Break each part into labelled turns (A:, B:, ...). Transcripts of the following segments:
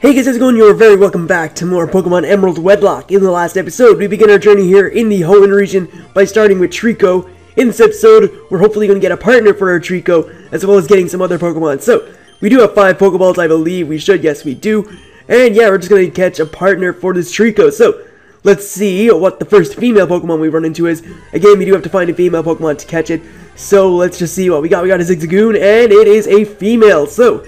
A: Hey guys, how's it going? You're very welcome back to more Pokemon Emerald Wedlocke. In the last episode, we begin our journey here in the Hoenn region by starting with Trico. In this episode, we're hopefully going to get a partner for our Trico, as well as getting some other Pokemon. So, we do have 5 Pokeballs, I believe. We should, yes we do. And yeah, we're just going to catch a partner for this Trico. So, let's see what the first female Pokemon we run into is. Again, we do have to find a female Pokemon to catch it. So, let's just see what we got. We got a Zigzagoon, and it is a female. So,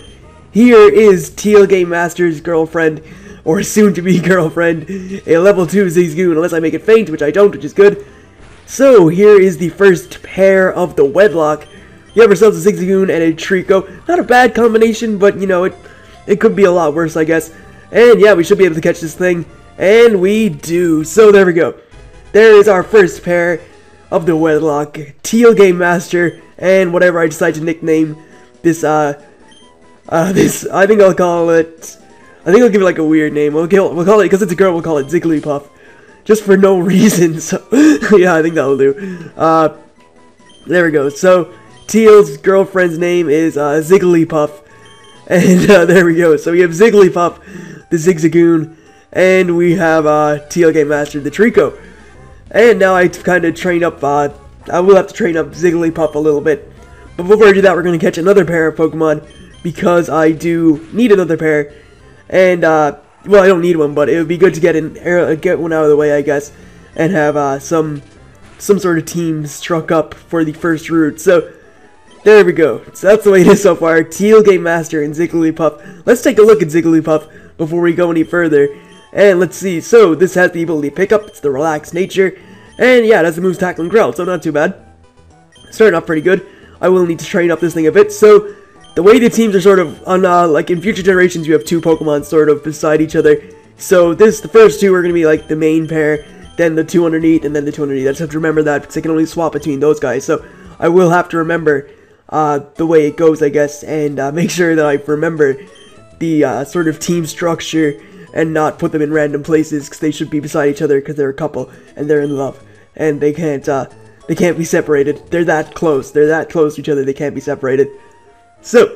A: here is Teal Game Master's girlfriend, or soon-to-be girlfriend, a level 2 Zigzagoon, unless I make it faint, which I don't, which is good. So, here is the first pair of the Wedlocke. We have ourselves a Zigzagoon and a Trico. Not a bad combination, but, you know, it could be a lot worse, I guess. And, yeah, we should be able to catch this thing, and we do. So, there we go. There is our first pair of the Wedlocke. Teal Game Master, and whatever I decide to nickname this, I think I'll call it, I think I'll give it like a weird name. We'll call it, because it's a girl, we'll call it Zigglypuff. Just for no reason, so, yeah, I think that'll do. There we go. So, Teal's girlfriend's name is, Zigglypuff. And, there we go. So, we have Zigglypuff, the Zigzagoon, and we have, Teal Game Master, the Trico. And now I kind of train up, I will have to train up Zigglypuff a little bit. But before I do that, we're going to catch another pair of Pokemon, because I do need another pair, and, well, I don't need one, but it would be good to get one out of the way, I guess, and have, some sort of team struck up for the first route. So, there we go. So that's the way it is so far. Teal Game Master and Zigglypuff. Let's take a look at Zigglypuff before we go any further, and let's see. So, this has the ability to pick up, it's the relaxed nature, and yeah, it has the moves Tackle and Growl, so not too bad. Starting off pretty good. I will need to train up this thing a bit, so the way the teams are sort of on, like in future generations, you have 2 Pokemon sort of beside each other. So the first 2 are going to be like the main pair, then the 2 underneath, and then the 2 underneath. I just have to remember that, because I can only swap between those guys. So I will have to remember the way it goes, I guess, and make sure that I remember the sort of team structure and not put them in random places, because they should be beside each other, because they're a couple, and they're in love, and they can't be separated. They're that close. They're that close to each other, they can't be separated. So,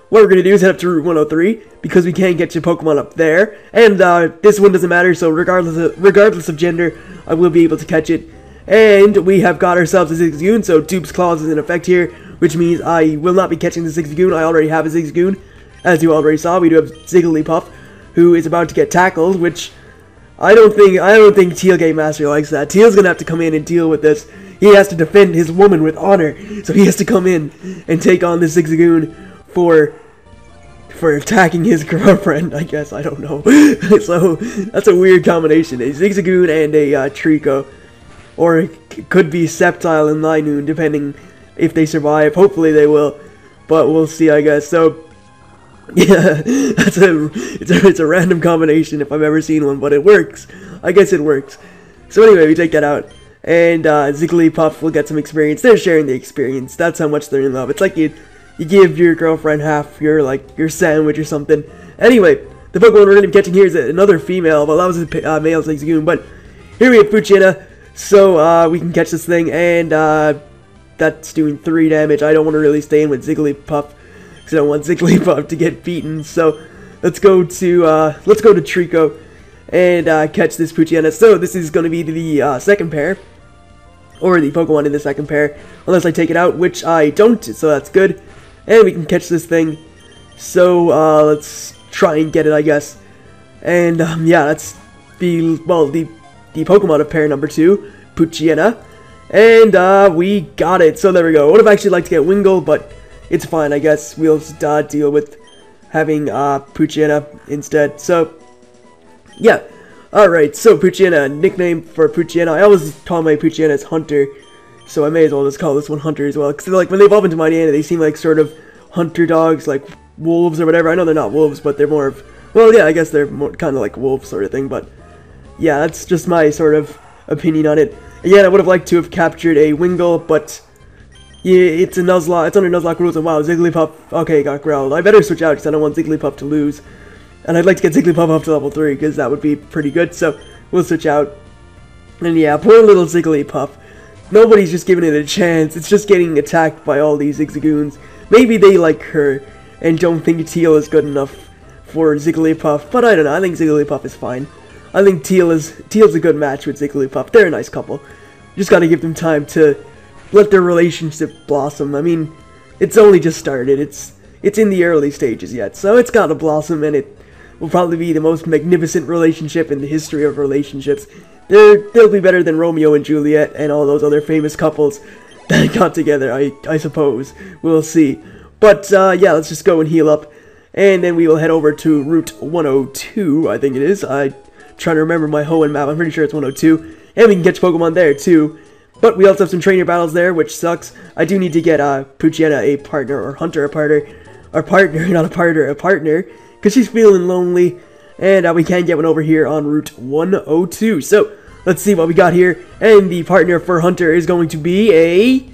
A: what we're going to do is head up to Route 103, because we can't get your Pokemon up there, and this one doesn't matter, so regardless of gender, I will be able to catch it. And we have got ourselves a Zigzagoon, so Dupes Clause is in effect here, which means I will not be catching the Zigzagoon. I already have a Zigzagoon, as you already saw. We do have Zigglypuff, who is about to get tackled, which I don't think Teal Game Master likes that. Teal's going to have to come in and deal with this. He has to defend his woman with honor, so he has to come in and take on this Zigzagoon for attacking his girlfriend, I guess. I don't know. So, that's a weird combination. A Zigzagoon and a Trico. Or it could be Sceptile and Linoon, depending if they survive. Hopefully they will, but we'll see, I guess. So, yeah, it's a random combination if I've ever seen one, but it works. I guess it works. So anyway, we take that out. And Zigglypuff will get some experience. They're sharing the experience. That's how much they're in love. It's like you give your girlfriend half your sandwich or something. Anyway, the Pokemon we're going to be catching here is another female. Well, that was a male Zigzagoon, but here we have Poochyena. So we can catch this thing, and that's doing 3 damage. I don't want to really stay in with Zigglypuff, because I don't want Zigglypuff to get beaten. So let's go to Trico and catch this Poochyena. So this is going to be the second pair, or the Pokemon in the second pair, unless I take it out, which I don't, so that's good. And we can catch this thing. So let's try and get it, I guess. And yeah, that's the Pokemon of pair number 2, Poochyena. And we got it. So there we go. I would have actually liked to get Wingull, but it's fine, I guess. We'll just deal with having Poochyena instead. So yeah. Alright, so Poochyena, nickname for Poochyena. I always call my Poochyenas Hunter, so I may as well just call this one Hunter as well. Because like when they evolve into Mightyena, they seem like sort of hunter dogs, like wolves or whatever. I know they're not wolves, but they're more of, well, yeah, I guess they're more kind of like wolves sort of thing. But yeah, that's just my sort of opinion on it. Again, I would have liked to have captured a Wingull, but yeah, it's a Nuzlocke. It's under Nuzlocke rules, and wow, Zigglypuff, okay, got growled. I better switch out because I don't want Zigglypuff to lose. And I'd like to get Zigglypuff up to level 3, because that would be pretty good, so we'll switch out. And yeah, poor little Zigglypuff. Nobody's just giving it a chance. It's just getting attacked by all these Zigzagoons. Maybe they like her, and don't think Teal is good enough for Zigglypuff, but I don't know, I think Zigglypuff is fine. I think Teal's a good match with Zigglypuff. They're a nice couple. Just gotta give them time to let their relationship blossom. I mean, it's only just started. It's in the early stages yet, so it's gotta blossom, and it will probably be the most magnificent relationship in the history of relationships. They'll be better than Romeo and Juliet and all those other famous couples that got together, I suppose. We'll see. But, yeah, let's just go and heal up. And then we will head over to Route 102, I think it is. I'm trying to remember my Hoenn map. I'm pretty sure it's 102. And we can catch Pokemon there, too. But we also have some trainer battles there, which sucks. I do need to get Poochyena a partner, or Hunter a partner. Or partner, not a partner, a partner. Because she's feeling lonely. And we can get one over here on Route 102. So, let's see what we got here. And the partner for Hunter is going to be a...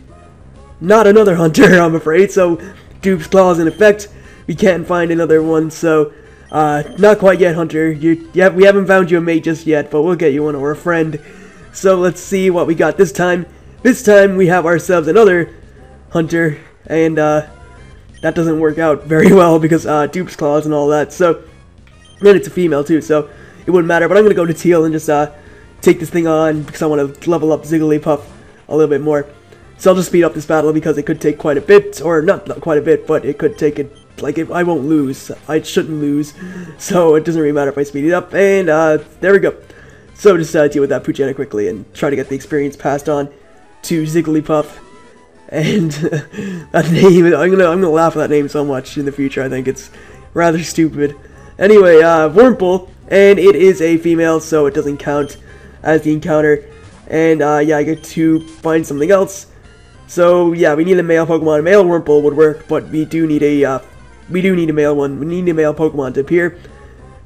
A: not another Hunter, I'm afraid. So, Dupes Claws in effect. We can't find another one, so not quite yet, Hunter. We haven't found you a mate just yet, but we'll get you one or a friend. So let's see what we got this time. This time we have ourselves another Hunter, and that doesn't work out very well because Dupes Claws and all that. So, and it's a female too, so it wouldn't matter. But I'm gonna go to Teal and just take this thing on because I want to level up Zigglypuff a little bit more. So I'll just speed up this battle because it could take quite a bit, or not quite a bit, but it could take it. Like, I won't lose. I shouldn't lose. So it doesn't really matter if I speed it up. And there we go. So just deal with that Poochyena quickly and try to get the experience passed on to Zigglypuff. And that name, I'm gonna laugh at that name so much in the future. I think it's rather stupid. Anyway, Wurmple, and it is a female, so it doesn't count as the encounter. And yeah, I get to find something else. So yeah, we need a male Pokemon. A male Wurmple would work, but we do need a male one. We need a male Pokemon to appear.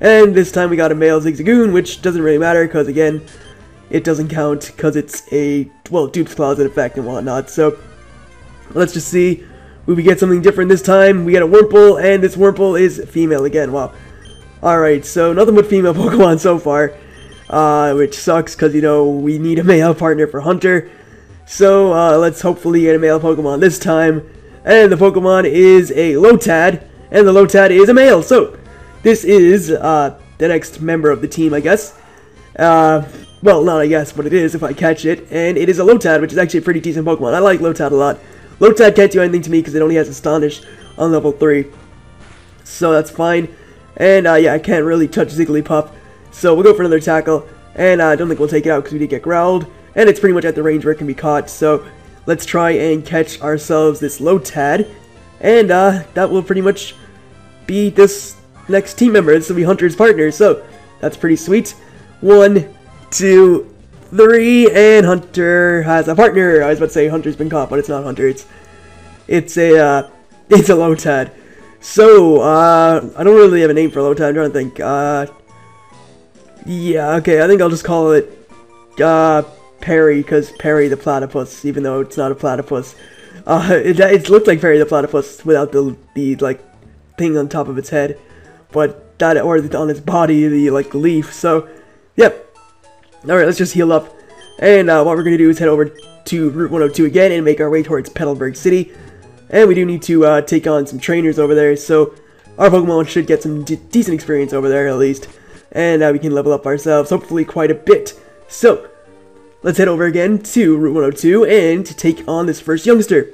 A: And this time we got a male Zigzagoon, which doesn't really matter because again, it doesn't count because it's a, well, Dupes Claws in effect and whatnot. So let's just see if we get something different this time. We get a Wurmple, and this Wurmple is female again. Wow. Alright, so nothing but female Pokemon so far, which sucks because, you know, we need a male partner for Hunter. So let's hopefully get a male Pokemon this time. And the Pokemon is a Lotad, and the Lotad is a male. So this is the next member of the team, I guess. Well, not I guess, but it is if I catch it. And it is a Lotad, which is actually a pretty decent Pokemon. I like Lotad a lot. Lotad can't do anything to me because it only has Astonish on level 3. So that's fine. And yeah, I can't really touch Zigglypuff. So we'll go for another tackle. And I don't think we'll take it out because we did get growled. And it's pretty much at the range where it can be caught. So let's try and catch ourselves this Lotad. And that will pretty much be this next team member. This will be Hunter's partner. So that's pretty sweet. 1, 2, 3, and Hunter has a partner. I was about to say Hunter's been caught, but it's not Hunter. It's a Lotad. So I don't really have a name for Lotad. I'm trying to think. Yeah, okay. I think I'll just call it Perry, because Perry the platypus, even though it's not a platypus. It looks like Perry the platypus without the like thing on top of its head, but that, or on its body, the like leaf. So yep. Alright, let's just heal up. And what we're gonna do is head over to Route 102 again and make our way towards Petalburg City. And we do need to take on some trainers over there, so our Pokemon should get some decent experience over there at least. And we can level up ourselves, hopefully quite a bit. So let's head over again to Route 102 and to take on this first youngster.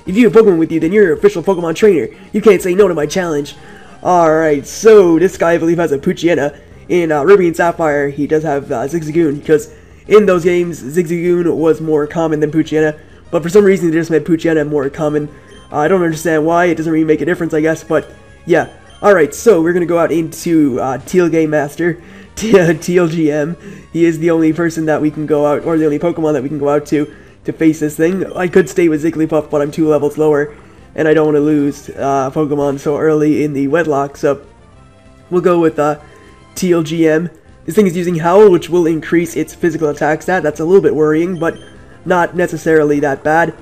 A: If you have Pokemon with you, then you're an official Pokemon trainer. You can't say no to my challenge. Alright, so this guy I believe has a Poochyena. In Ruby and Sapphire, he does have Zigzagoon, because in those games, Zigzagoon was more common than Poochyena. But for some reason, they just made Poochyena more common. I don't understand why. It doesn't really make a difference, I guess, but yeah. Alright, so we're going to go out into Teal Game Master, Teal GM. He is the only person that we can go out, or the only Pokemon that we can go out to face this thing. I could stay with Zigglypuff, but I'm 2 levels lower, and I don't want to lose Pokemon so early in the Wedlocke, so we'll go with Teal GM. This thing is using Howl, which will increase its physical attack stat. That's a little bit worrying, but not necessarily that bad.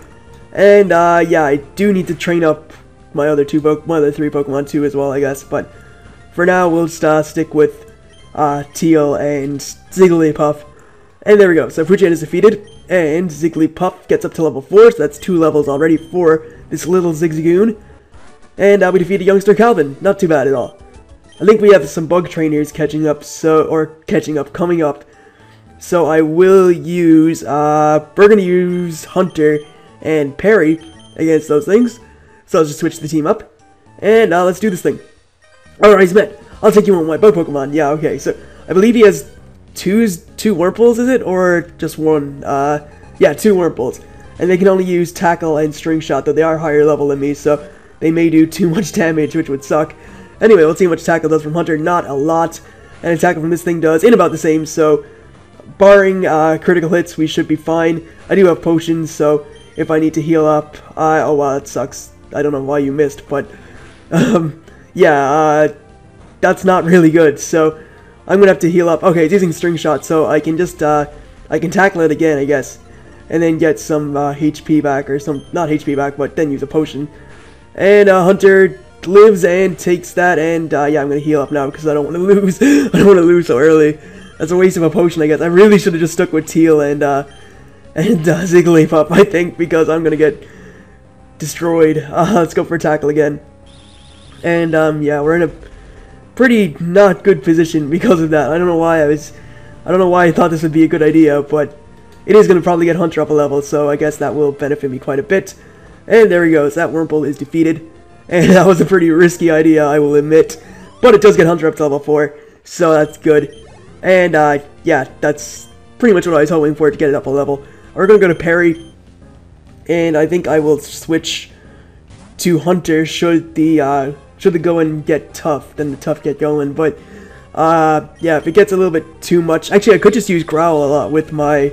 A: And yeah, I do need to train up my other 3 Pokemon too as well, I guess. But for now, we'll just stick with Teal and Zigglypuff. And there we go. So Poochyena is defeated, and Zigglypuff gets up to level 4. So that's 2 levels already for this little Zigzagoon. And we defeated youngster Calvin. Not too bad at all. I think we have some bug trainers coming up, so I will use, we're gonna use Hunter and Perry against those things, so I'll just switch the team up, and let's do this thing. Alright, he's met. I'll take you on my bug Pokemon. Yeah, okay, so I believe he has two Wurmples, is it? Or just one? Yeah, 2 Wurmples. And they can only use Tackle and String Shot, though they are higher level than me, so they may do too much damage, which would suck. Anyway, let's see how much Tackle does from Hunter. Not a lot. And Tackle from this thing does in about the same, so barring critical hits, we should be fine. I do have potions, so if I need to heal up, oh wow, that sucks. I don't know why you missed, but yeah, that's not really good, so I'm gonna have to heal up. Okay, it's using String Shot, so I can just, I can tackle it again, I guess, and then get some HP back, or some, not HP back, but then use a potion. And Hunter lives and takes that, and yeah, I'm gonna heal up now because I don't want to lose. I don't want to lose so early. That's a waste of a potion, I guess. I really should have just stuck with Teal and Zigglypuff, I think, because I'm gonna get destroyed. Let's go for Tackle again. And yeah, we're in a pretty not good position because of that. I don't know why I thought this would be a good idea, but it is gonna probably get Hunter up a level, so I guess that will benefit me quite a bit. And there he goes. That Wurmple is defeated. And that was a pretty risky idea, I will admit. But it does get Hunter up to level 4, so that's good. And yeah, that's pretty much what I was hoping for, to get it up a level. We're gonna go to Perry, and I think I will switch to Hunter should the going get tough, then the tough get going. But yeah, if it gets a little bit too much, actually I could just use Growl a lot with my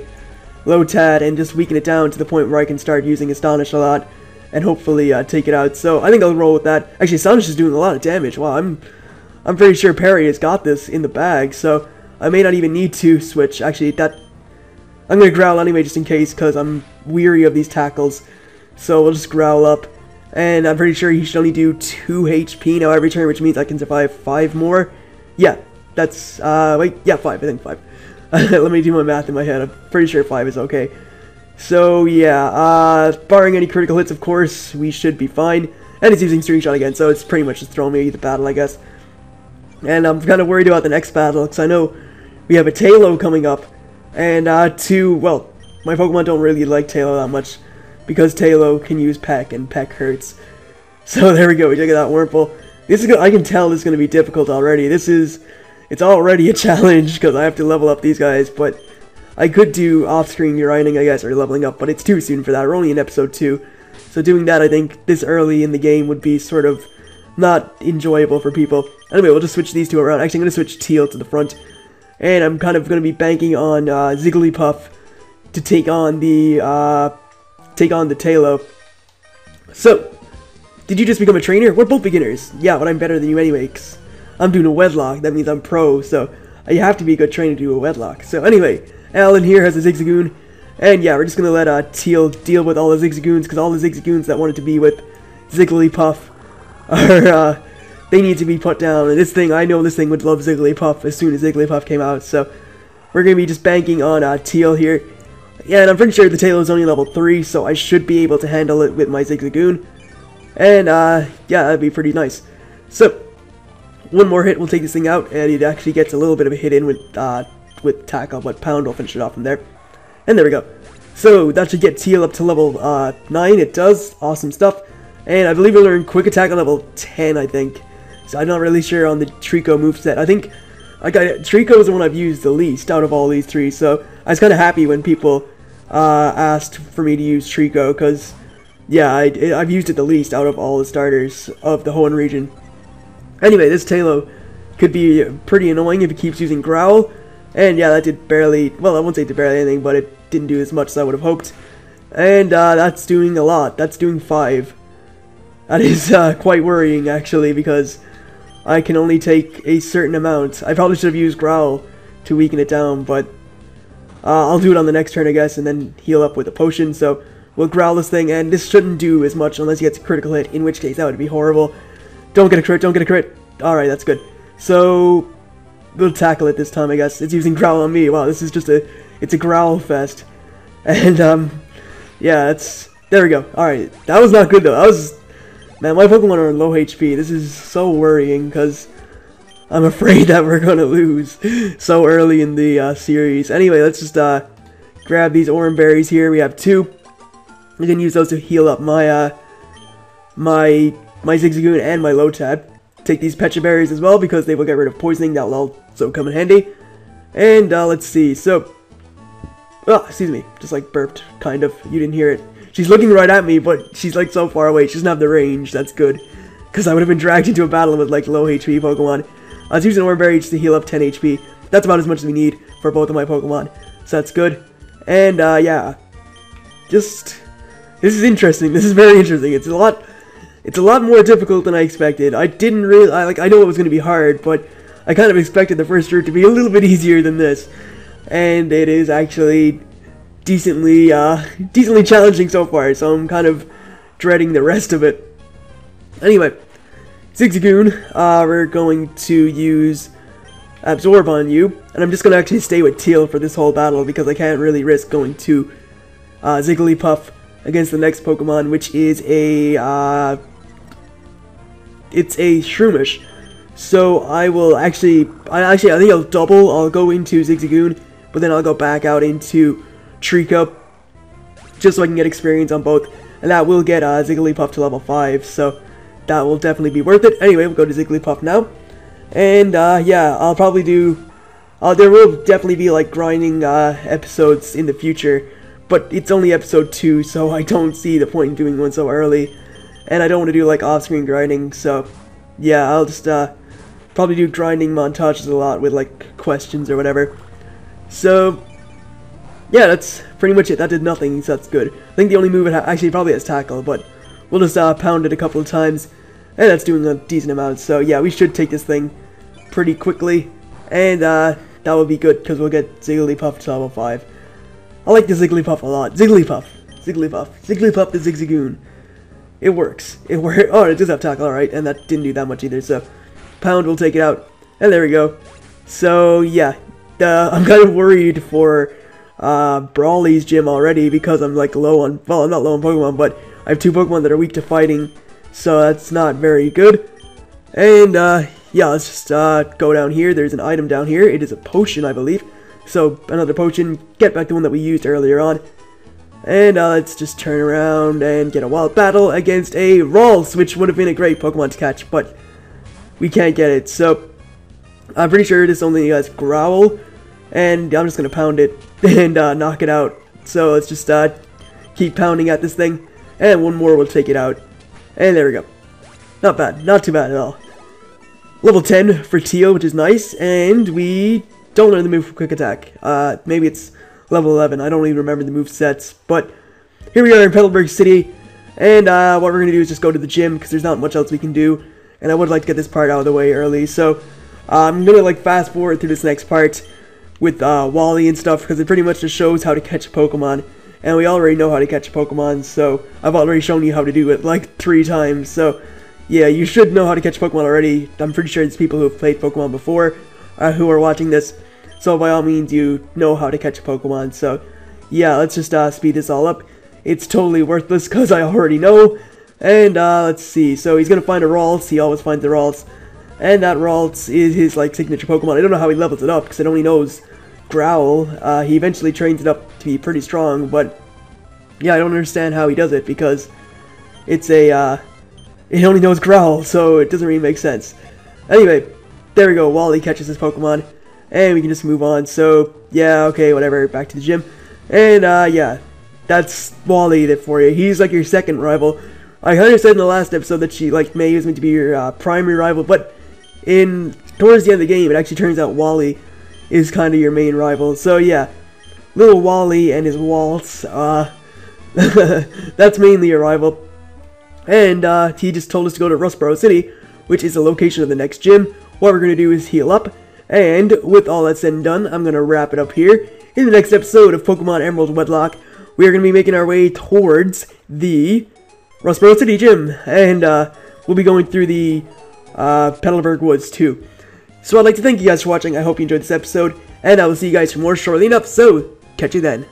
A: Lotad and just weaken it down to the point where I can start using Astonish a lot and hopefully take it out. So I think I'll roll with that. Actually, Astonish is doing a lot of damage. Wow, I'm pretty sure Perry has got this in the bag, so I may not even need to switch. Actually, I'm gonna Growl anyway just in case, because I'm weary of these tackles. So we'll just Growl up, and I'm pretty sure he should only do 2 HP now every turn, which means I can survive 5 more. Yeah, that's wait, yeah, 5. I think 5. Let me do my math in my head. I'm pretty sure 5 is okay. So yeah, barring any critical hits, of course, we should be fine. And it's using String Shot again, so it's pretty much just throwing me the battle, I guess. And I'm kind of worried about the next battle, because I know we have a Tailo coming up. And well, my Pokemon don't really like Tailo that much, because Tailo can use Peck, and Peck hurts. So there we go, we take that Wurmple. This is I can tell this is going to be difficult already. It's already a challenge, because I have to level up these guys, but I could do off-screen grinding, I guess, or leveling up, but it's too soon for that. We're only in episode 2, so doing that, I think, this early in the game would be sort of not enjoyable for people. Anyway, we'll just switch these two around. Actually, I'm going to switch Teal to the front, and I'm kind of going to be banking on Zigglypuff to take on the Tailo. So, did you just become a trainer? We're both beginners. Yeah, but I'm better than you anyway, 'cause I'm doing a Wedlocke. That means I'm pro, so you have to be a good trainer to do a Wedlocke. So anyway, Alan here has a Zigzagoon, and yeah, we're just gonna let Teal deal with all the Zigzagoons, because all the Zigzagoons that wanted to be with Zigglypuff are, they need to be put down. And this thing, I know this thing would love Zigglypuff as soon as Zigglypuff came out, so we're gonna be just banking on Teal here. Yeah, and I'm pretty sure the Tailo is only level 3, so I should be able to handle it with my Zigzagoon. And yeah, that'd be pretty nice. So, one more hit will take this thing out, and it actually gets a little bit of a hit in with Tackle, but Pound will finish it off from there. And there we go. So that should get Teal up to level 9. It does. Awesome stuff. And I believe we learned Quick Attack on level 10, I think. So I'm not really sure on the Trico moveset. I think Trico is the one I've used the least out of all these 3, so I was kind of happy when people asked for me to use Trico, because yeah, I've used it the least out of all the starters of the Hoenn region. Anyway, this Tailo could be pretty annoying if it keeps using Growl. And yeah, that did barely, well, I won't say it did barely anything, but it didn't do as much as I would have hoped. And that's doing a lot. That's doing 5. That is quite worrying, actually, because I can only take a certain amount. I probably should have used Growl to weaken it down, but I'll do it on the next turn, I guess, and then heal up with a potion. So we'll Growl this thing, and this shouldn't do as much unless he gets a critical hit, in which case that would be horrible. Don't get a crit, don't get a crit. Alright, that's good. So we'll tackle it this time, I guess. It's using Growl on me. Wow, this is just it's a Growl fest. And yeah, there we go. Alright, that was not good though. Man, my Pokemon are low HP. This is so worrying, because I'm afraid that we're gonna lose so early in the series. Anyway, let's just grab these orange berries here. We have 2. We can use those to heal up my my Zigzagoon and my Lotad. Take these Pecha berries as well because they will get rid of poisoning. That will also come in handy. And let's see. So, oh, excuse me, just like burped, kind of. You didn't hear it. She's looking right at me, but she's like so far away. She doesn't have the range. That's good, because I would have been dragged into a battle with like low HP Pokemon. I was using Orange Berry just to heal up 10 HP. That's about as much as we need for both of my Pokemon, so that's good. And yeah, just this is interesting. This is very interesting. It's a lot more difficult than I expected. I didn't really I know it was going to be hard, but I kind of expected the first route to be a little bit easier than this, and it is actually decently challenging so far. So I'm kind of dreading the rest of it. Anyway, Zigzagoon, we're going to use Absorb on you, and I'm just going to actually stay with Teal for this whole battle because I can't really risk going to Zigglypuff against the next Pokemon, which is a it's a Shroomish. So I think I'll double. I'll go into Zigzagoon, but then I'll go back out into Trico, just so I can get experience on both, and that will get Zigglypuff to level 5. So that will definitely be worth it. Anyway, we'll go to Zigglypuff now, and yeah, I'll probably do. There will definitely be like grinding episodes in the future, but it's only episode 2, so I don't see the point in doing one so early, and I don't want to do like off-screen grinding. So yeah, I'll just probably do grinding montages a lot with like questions or whatever. So yeah, that's pretty much it. That did nothing, so that's good. I think the only move it actually probably has Tackle, but we'll just pound it a couple of times, and that's doing a decent amount. So yeah, we should take this thing pretty quickly, and that will be good because we'll get Zigglypuff to level 5. I like the Zigglypuff a lot. Zigglypuff the Zigzagoon. It works. It works. Oh, it does have Tackle, alright, and that didn't do that much either, so Pound will take it out. And there we go. So yeah, I'm kind of worried for Brawly's gym already because I'm like low on, well, I'm not low on Pokemon, but I have 2 Pokemon that are weak to fighting, so that's not very good. And yeah, let's just go down here. There's an item down here. It is a potion, I believe. So another potion, get back the one that we used earlier on. And let's just turn around and get a wild battle against a Ralts, which would have been a great Pokemon to catch, but we can't get it. So I'm pretty sure this only has Growl, and I'm just gonna pound it and knock it out. So let's just keep pounding at this thing, and one more will take it out. And there we go. Not bad, not too bad at all. Level 10 for Teal, which is nice, and we don't learn the move for Quick Attack. Maybe it's level 11, I don't even remember the move sets, but here we are in Petalburg City, and what we're going to do is just go to the gym, because there's not much else we can do, and I would like to get this part out of the way early, so I'm going to like fast forward through this next part with Wally and stuff, because it pretty much just shows how to catch a Pokemon, and we already know how to catch a Pokemon, so I've already shown you how to do it like 3 times, so yeah, you should know how to catch Pokemon already. I'm pretty sure it's people who have played Pokemon before who are watching this. So by all means, you know how to catch a Pokemon. So yeah, let's just speed this all up. It's totally worthless because I already know. And let's see. So he's going to find a Ralts. He always finds the Ralts. And that Ralts is his like signature Pokemon. I don't know how he levels it up because it only knows Growl. He eventually trains it up to be pretty strong. But yeah, I don't understand how he does it because it's a... it only knows Growl, so it doesn't really make sense. Anyway, there we go. Wally catches his Pokemon. And we can just move on. So, yeah, okay, whatever. Back to the gym. And, yeah. That's Wally for you. He's like your second rival. I kind of said in the last episode that she, like, May is meant to be your primary rival. But towards the end of the game, it actually turns out Wally is kind of your main rival. So, yeah. Little Wally and his Waltz. That's mainly your rival. And he just told us to go to Rustboro City, which is the location of the next gym. What we're going to do is heal up. And with all that said and done, I'm going to wrap it up here. In the next episode of Pokemon Emerald Wedlocke, we are going to be making our way towards the Rustboro City gym. And we'll be going through the Petalburg Woods too. So I'd like to thank you guys for watching. I hope you enjoyed this episode. And I will see you guys for more shortly enough. So, catch you then.